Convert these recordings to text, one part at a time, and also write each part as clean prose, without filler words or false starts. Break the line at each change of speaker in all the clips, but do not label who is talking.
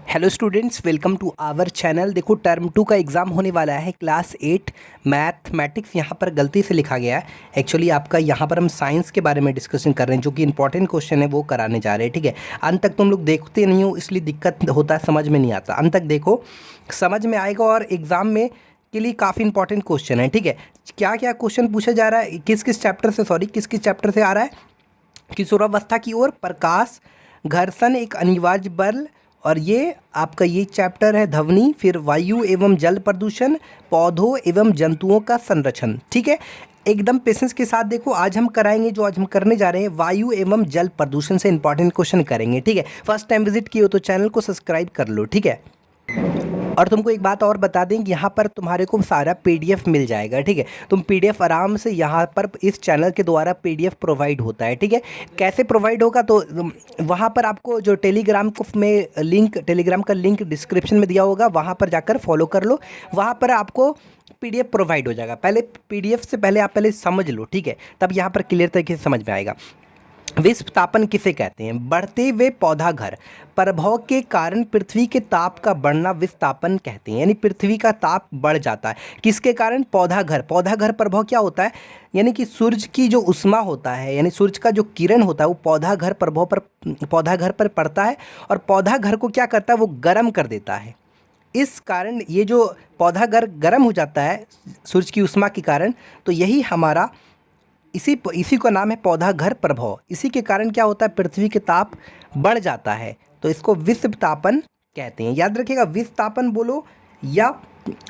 Hello students, welcome to our channel. देखो term 2 का exam होने वाला है, क्लास 8 मैथमेटिक्स। यहाँ पर गलती से लिखा गया है। एक्चुअली आपका यहाँ पर हम साइंस के बारे में डिस्कशन कर रहे हैं, जो कि इंपॉर्टेंट क्वेश्चन है वो कराने जा रहे हैं। ठीक है, अंत तक तुम लोग देखते नहीं हो इसलिए दिक्कत होता है, समझ में नहीं आता। अंत तक देखो, समझ में आएगा। और एग्ज़ाम में के लिए काफ़ी इंपॉर्टेंट क्वेश्चन है। ठीक है, क्या क्या क्वेश्चन पूछा जा रहा है, किस किस चैप्टर से, किस किस चैप्टर से आ रहा है। किशोरावस्था की ओर, प्रकाश, घर्षण एक अनिवार्य बल, और ये आपका ये चैप्टर है ध्वनि। फिर वायु एवं जल प्रदूषण, पौधों एवं जंतुओं का संरक्षण। ठीक है, एकदम पेशेंस के साथ देखो। आज हम कराएंगे, जो आज हम करने जा रहे हैं, वायु एवं जल प्रदूषण से इंपॉर्टेंट क्वेश्चन करेंगे। ठीक है, फर्स्ट टाइम विजिट किए हो तो चैनल को सब्सक्राइब कर लो। ठीक है, और तुमको एक बात और बता दें कि यहाँ पर तुम्हारे को सारा पीडीएफ मिल जाएगा। ठीक है, तुम पीडीएफ आराम से यहाँ पर इस चैनल के द्वारा पीडीएफ प्रोवाइड होता है। ठीक है, कैसे प्रोवाइड होगा, तो वहाँ पर आपको जो टेलीग्राम को में लिंक, टेलीग्राम का लिंक डिस्क्रिप्शन में दिया होगा, वहाँ पर जाकर फॉलो कर लो। वहाँ पर आपको पीडीएफ प्रोवाइड हो जाएगा। पहले पीडीएफ से पहले आप पहले समझ लो। ठीक है, तब यहाँ पर क्लियर तरीके से समझ में आएगा। विस्तापन किसे कहते हैं? बढ़ते हुए पौधा घर, प्रभाव के कारण पृथ्वी के ताप का बढ़ना विस्तापन कहते हैं। यानी पृथ्वी का ताप बढ़ जाता है किसके कारण? पौधा घर। पौधा घर प्रभाव क्या होता है? यानी कि सूरज की जो उष्मा होता है, यानी सूरज का जो किरण होता है, वो पौधा घर प्रभाव पर, पौधा घर पर पड़ता है, और पौधा घर को क्या करता है? वो गर्म कर देता है। इस कारण ये जो पौधा घर गर्म हो जाता है सूरज की उष्मा के कारण, तो यही हमारा इसी का नाम है पौधा घर प्रभाव। इसी के कारण क्या होता है? पृथ्वी के ताप बढ़ जाता है, तो इसको विस्तापन कहते हैं। याद रखिएगा, विस्तापन बोलो या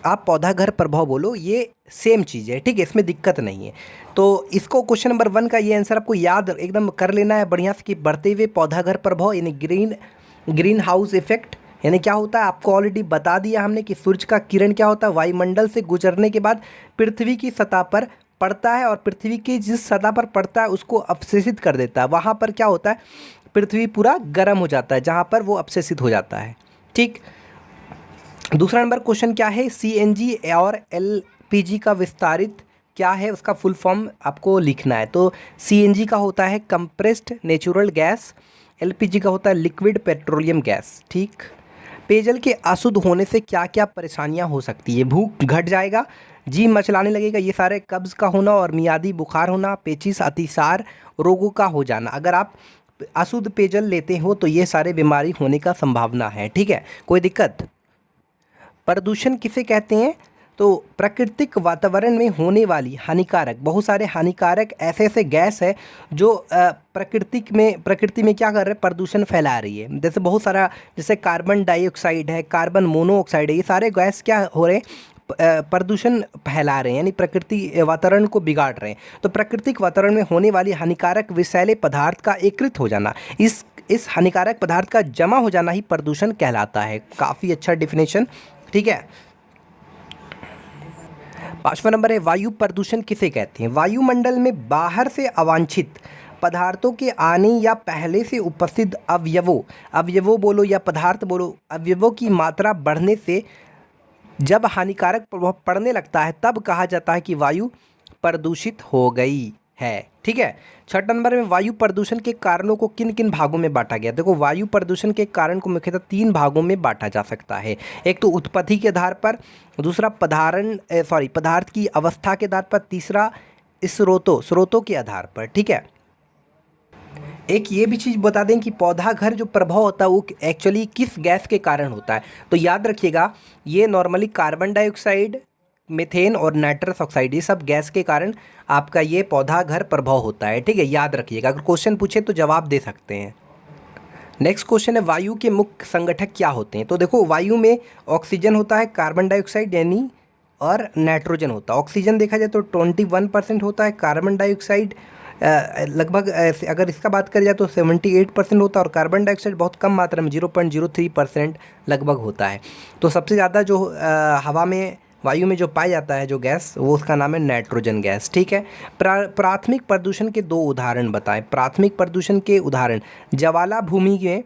आप पौधा घर प्रभाव बोलो, ये सेम चीज़ है। ठीक है, इसमें दिक्कत नहीं है। तो इसको क्वेश्चन नंबर 1 का ये आंसर आपको याद एकदम कर लेना है बढ़िया से, कि बढ़ते हुए पौधा घर प्रभाव यानी ग्रीन हाउस इफेक्ट यानी क्या होता है, आपको ऑलरेडी बता दिया हमने कि सूरज का किरण क्या होता है, वायुमंडल से गुजरने के बाद पृथ्वी की सतह पर पड़ता है, और पृथ्वी की जिस सतह पर पड़ता है उसको अवशेषित कर देता है। वहाँ पर क्या होता है? पृथ्वी पूरा गर्म हो जाता है, जहाँ पर वो अवशेषित हो जाता है। ठीक, दूसरा नंबर क्वेश्चन क्या है? सीएनजी और एलपीजी का विस्तारित क्या है, उसका फुल फॉर्म आपको लिखना है। तो सीएनजी का होता है कंप्रेस्ड नेचुरल गैस, एलपीजी का होता है लिक्विड पेट्रोलियम गैस। ठीक, पेयजल के अशुद्ध होने से क्या क्या परेशानियां हो सकती है? भूख घट जाएगा, जी मचलाने लगेगा, ये सारे कब्ज़ का होना, और मियादी बुखार होना, पेचिश, अतिसार रोगों का हो जाना। अगर आप अशुद्ध पेयजल लेते हो तो ये सारे बीमारी होने का संभावना है। ठीक है, कोई दिक्कत? प्रदूषण किसे कहते हैं? तो प्राकृतिक वातावरण में होने वाली हानिकारक, बहुत सारे हानिकारक ऐसे ऐसे गैस है जो प्रकृति में क्या कर रहे हैं? प्रदूषण फैला रही है। जैसे बहुत सारा, जैसे कार्बन डाइऑक्साइड है, कार्बन मोनोऑक्साइड है, ये सारे गैस क्या हो रहे हैं? प्रदूषण फैला रहे हैं, यानी प्रकृति वातावरण को बिगाड़ रहे हैं। तो प्राकृतिक वातावरण में होने वाली हानिकारक विषैले पदार्थ का एकत्रित हो जाना, इस हानिकारक पदार्थ का जमा हो जाना ही प्रदूषण कहलाता है। काफ़ी अच्छा डिफिनेशन। ठीक है, 5वां नंबर है वायु प्रदूषण किसे कहते हैं? वायुमंडल में बाहर से अवांछित पदार्थों के आने या पहले से उपस्थित अवयवों बोलो या पदार्थ बोलो, अवयवों की मात्रा बढ़ने से जब हानिकारक प्रभाव पड़ने लगता है, तब कहा जाता है कि वायु प्रदूषित हो गई है। ठीक है, 6 नंबर में वायु प्रदूषण के कारणों को किन किन भागों में बांटा गया? देखो, वायु प्रदूषण के कारण को मुख्यतः 3 भागों में बांटा जा सकता है। एक तो उत्पत्ति के आधार पर, दूसरा पदार्थ की अवस्था के आधार पर, तीसरा स्रोतों के आधार पर। ठीक है, एक ये भी चीज़ बता दें कि पौधा घर जो प्रभाव होता है वो एक्चुअली किस गैस के कारण होता है? तो याद रखिएगा, ये नॉर्मली कार्बन डाइऑक्साइड, मीथेन और नाइट्रस ऑक्साइड, ये सब गैस के कारण आपका ये पौधा घर प्रभाव होता है। ठीक है, याद रखिएगा, अगर क्वेश्चन पूछे तो जवाब दे सकते हैं। नेक्स्ट क्वेश्चन है वायु के मुख्य संगठक क्या होते हैं? तो देखो, वायु में ऑक्सीजन होता है, कार्बन डाइऑक्साइड यानी और नाइट्रोजन होता है। ऑक्सीजन देखा जाए तो 21% होता है, कार्बन डाइऑक्साइड लगभग, अगर इसका बात करी जाए तो 78% होता है, और कार्बन डाइऑक्साइड बहुत कम मात्रा में 0.03% लगभग होता है। तो सबसे ज़्यादा जो हवा में, वायु में जो पाया जाता है जो गैस, वो उसका नाम है नाइट्रोजन गैस। ठीक है, प्राथमिक प्रदूषण के 2 उदाहरण बताएं। प्राथमिक प्रदूषण के उदाहरण, ज्वालाभूमि में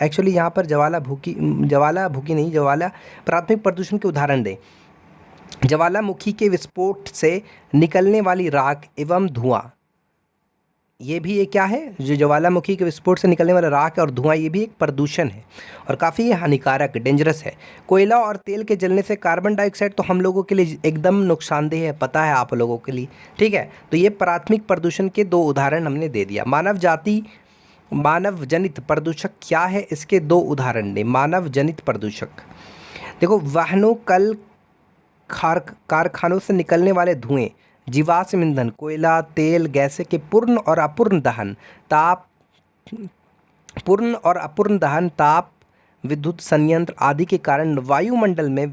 एक्चुअली यहाँ पर ज्वालाभूखी नहीं, प्राथमिक प्रदूषण के उदाहरण दें। ज्वालामुखी के विस्फोट से निकलने वाली राख एवं धुआं, ये भी एक क्या है, जो ज्वालामुखी के विस्फोट से निकलने वाला राख है और धुआं, ये भी एक प्रदूषण है और काफ़ी हानिकारक डेंजरस है। कोयला और तेल के जलने से कार्बन डाइऑक्साइड तो हम लोगों के लिए एकदम नुकसानदेह है, पता है आप लोगों के लिए, ठीक है। तो ये प्राथमिक प्रदूषण के 2 उदाहरण हमने दे दिया। मानव जनित प्रदूषक क्या है, इसके 2 उदाहरण दें। मानव जनित प्रदूषक देखो, वाहनों, कल कारखानों से निकलने वाले धुएं, जीवाश्म ईंधन, कोयला, तेल, गैसें के पूर्ण और अपूर्ण दहन, ताप विद्युत संयंत्र आदि के कारण वायुमंडल में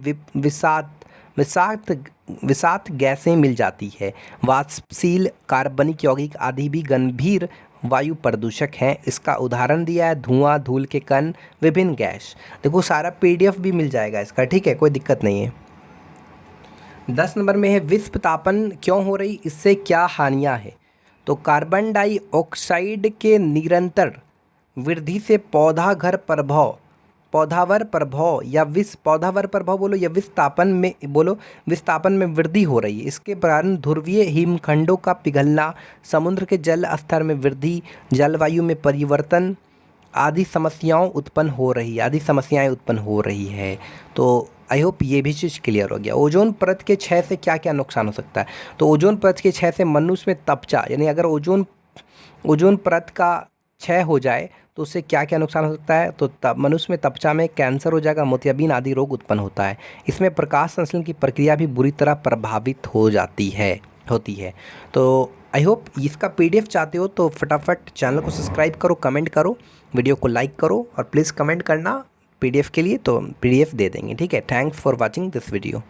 विषाक्त गैसें मिल जाती है। वाष्पशील, कार्बनिक यौगिक आदि भी गंभीर वायु प्रदूषक हैं। इसका उदाहरण दिया है धुआं, धूल के कण, विभिन्न गैस। देखो सारा PDF भी मिल जाएगा इसका, ठीक है, कोई दिक्कत नहीं है। 10 नंबर में है विश्व तापन क्यों हो रही, इससे क्या हानियां हैं। तो कार्बन डाइऑक्साइड के निरंतर वृद्धि से पौधावर प्रभाव या विस्थापन में वृद्धि हो रही है। इसके कारण ध्रुवीय हिमखंडों का पिघलना, समुद्र के जल स्तर में वृद्धि, जलवायु में परिवर्तन आदि समस्याएं उत्पन्न हो रही है। तो आई होप ये भी चीज़ क्लियर हो गया। ओजोन परत के क्षय से क्या क्या नुकसान हो सकता है। तो ओजोन परत के क्षय से मनुष्य में तपचा, यानी अगर ओजोन परत का क्षय हो जाए तो उससे क्या क्या नुकसान हो सकता है। तो मनुष्य में तपचा में कैंसर हो जाएगा, मोतियाबिंद आदि रोग उत्पन्न होता है। इसमें प्रकाश संश्लेषण की प्रक्रिया भी बुरी तरह प्रभावित होती है। तो आई होप इसका PDF चाहते हो तो फटाफट चैनल को सब्सक्राइब करो, कमेंट करो, वीडियो को लाइक करो और प्लीज़ कमेंट करना PDF के लिए, तो PDF दे देंगे, ठीक है। Thanks for watching this video.